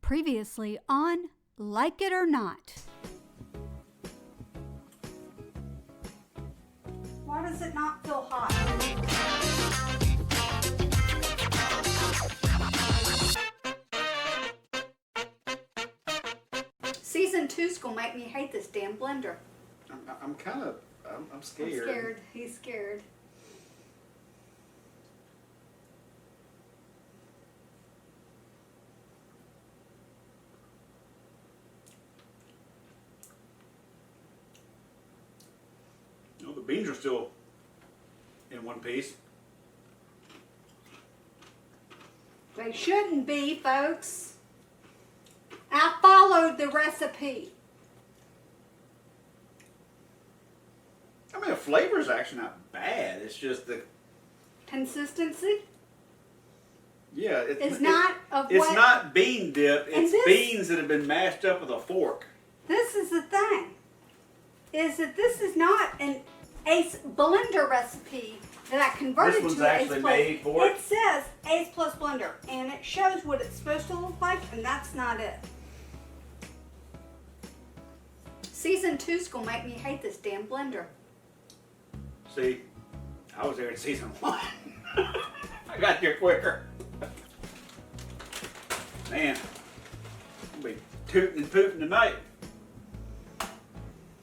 Previously on Like It or Not. Why does it not feel hot? Season 2's gonna make me hate this damn blender. I'm scared. I'm scared. He's scared. No, the beans are still in one piece. They shouldn't be, folks. I followed the recipe. I mean, the flavor's actually not bad. It's just the Consistency it's is not of It's what. not bean dip. It's this- beans that have been mashed up with a fork. This is the thing. Is that this is not an Ace blender recipe that I converted This one's to actually Ace Plus. made for it. It says Ace Plus blender, and it shows what it's supposed to look like, and that's not it. Season 2's gonna make me hate this damn blender. See, I was there in season 1. I got here quicker. Man, I'll be tooting and pooting tonight.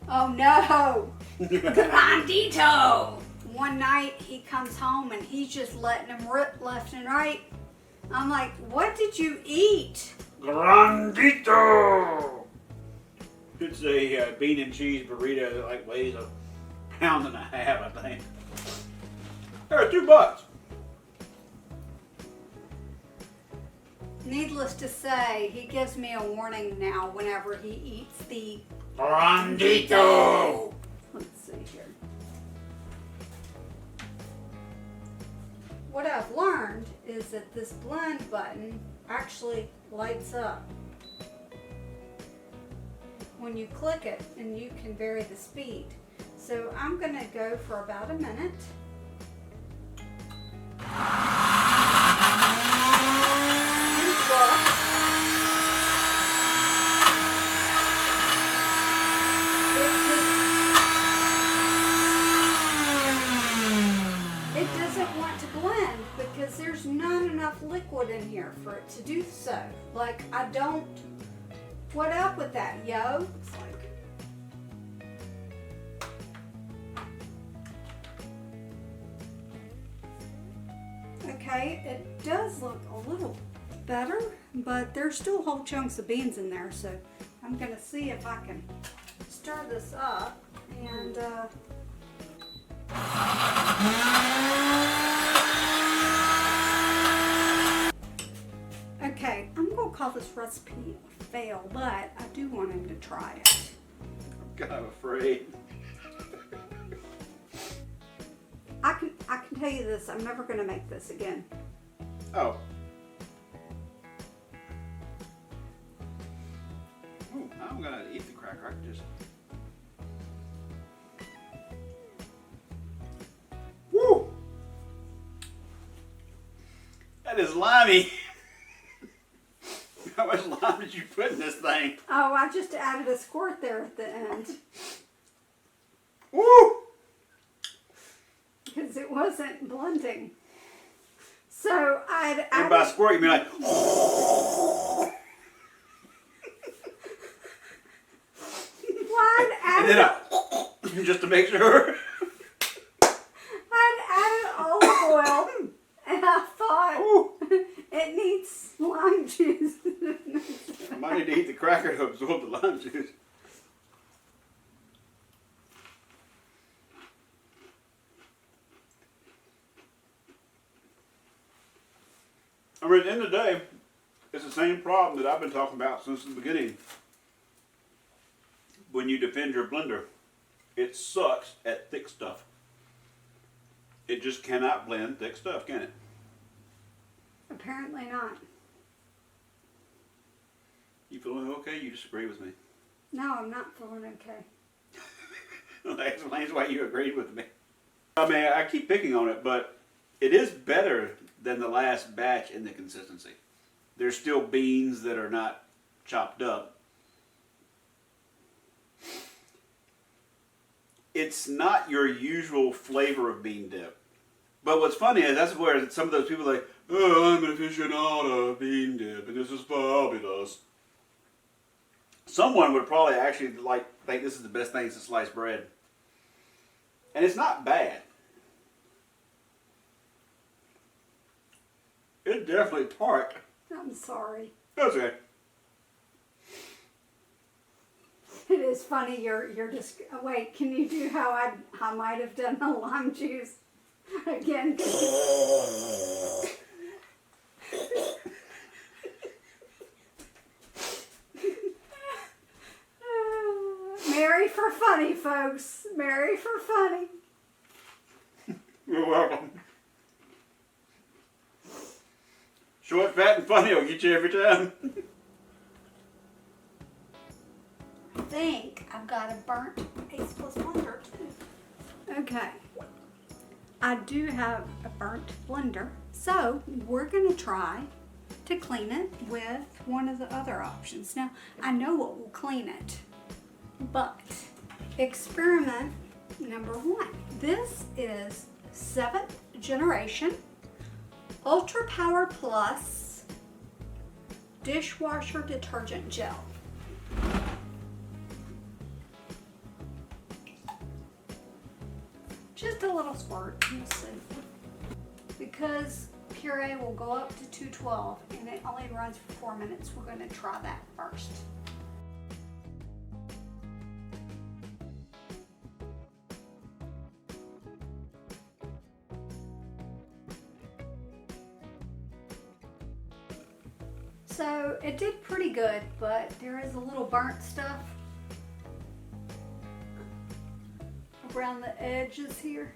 Oh no! Grandito! One night he comes home and he's just letting them rip left and right. I'm like, what did you eat? Grandito! It's a bean and cheese burrito that like weighs a pound and a half, I think. They're $2. Needless to say, he gives me a warning now whenever he eats the Grandito! Let's see here. What I've learned is that this blend button actually lights up when you click it, and you can vary the speed. So I'm going to go for about a minute. And look. It doesn't want to blend because there's not enough liquid in here for it to do so. Like, I don't. What up with that, yo? It's like, okay, it does look a little better, but there's still whole chunks of beans in there, so I'm gonna see if I can stir this up and okay, I'm gonna call this recipe a fail, but I do want him to try it. I'm kind of afraid. I can tell you this, I'm never gonna make this again. Oh. Ooh, I'm gonna eat the cracker. I can just. Woo! That is limey. How much lime did you put in this thing? Oh, I just added a squirt there at the end. Woo! Because it wasn't blending. So I'd And by added... squirt, you mean like. Well, And then just to make sure. I'd added olive oil, and I thought Ooh. it needs lime juice. I might need to eat the cracker to absorb the lime juice. I mean, at the end of the day, it's the same problem that I've been talking about since the beginning. When you defend your blender, it sucks at thick stuff. It just cannot blend thick stuff, can it? Apparently not. You feeling okay? You disagree with me? No, I'm not feeling okay. That explains why you agreed with me. I mean, I keep picking on it, but it is better than the last batch in the consistency. There's still beans that are not chopped up. It's not your usual flavor of bean dip. But what's funny is that's where some of those people are like, oh, I'm an aficionado of bean dip, and this is fabulous. Someone would probably actually think this is the best thing since sliced bread. And it's not bad. It's definitely tart. I'm sorry. That's okay. It is funny. You're just wait. Can you do how I might have done the lime juice again? Mary for funny, folks. Mary for funny. You're welcome. Short, fat, and funny will get you every time. I think I've got a burnt Ace Plus blender too. Okay. I do have a burnt blender, so we're going to try to clean it with one of the other options. Now, I know what will clean it, but experiment number 1. This is 7th generation Ultra Power Plus Dishwasher Detergent Gel. Just a little squirt, you'll see. Because puree will go up to 212 and it only runs for 4 minutes, we're going to try that first. So it did pretty good, but there is a little burnt stuff around the edges here.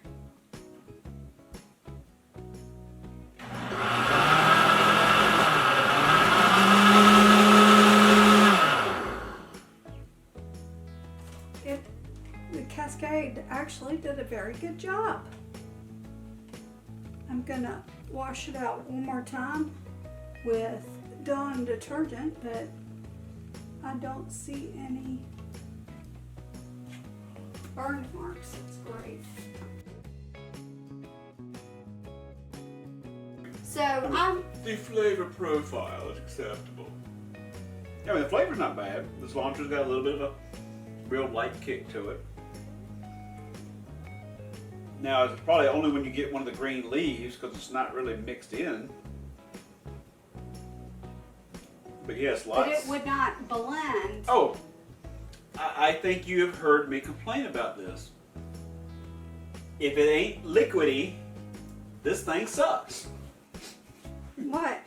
The Cascade actually did a very good job. I'm gonna wash it out one more time with Dawn detergent, but I don't see any burn marks. It's great. So The flavor profile is acceptable. Yeah, I mean, the flavor's not bad. The cilantro's got a little bit of a real light kick to it. Now, it's probably only when you get one of the green leaves because it's not really mixed in. But yes, lots. But it would not blend. Oh, I think you have heard me complain about this. If it ain't liquidy, this thing sucks. What?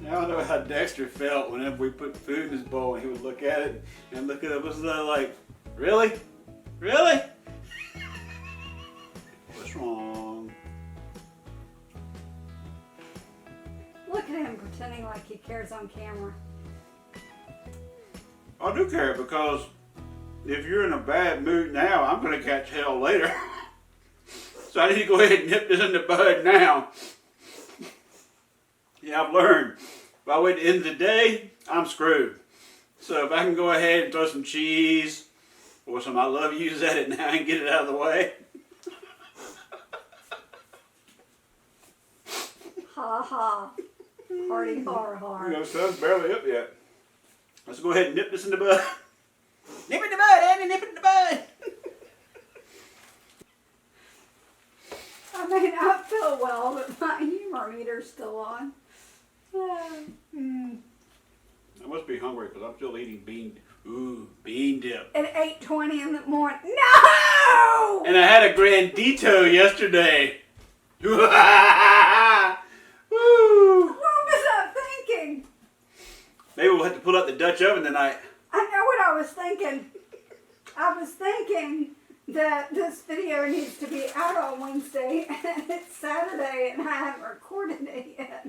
Now I know how Dexter felt whenever we put food in his bowl and he would look at it and look at us like, really? Really? What's wrong? Look at him pretending like he cares on camera. I do care because if you're in a bad mood now, I'm going to catch hell later. So I need to go ahead and nip this in the bud now. Yeah, I've learned. If I wait to the end of the day, I'm screwed. So if I can go ahead and throw some cheese or some I love yous at it now and get it out of the way. Ha ha. Hardy har har. You know, sun's barely up yet. Let's go ahead and nip this in the bud. Nip it in the bud, Andy, nip it in the bud. I may not feel well, but my humor meter's still on. I must be hungry because I'm still eating bean dip. At 8:20 in the morning. No! And I had a Grandito yesterday. Woo! What was I thinking? Maybe we'll have to pull out the Dutch oven tonight. I know what I was thinking. I was thinking that this video needs to be out on Wednesday and it's Saturday and I haven't recorded it yet.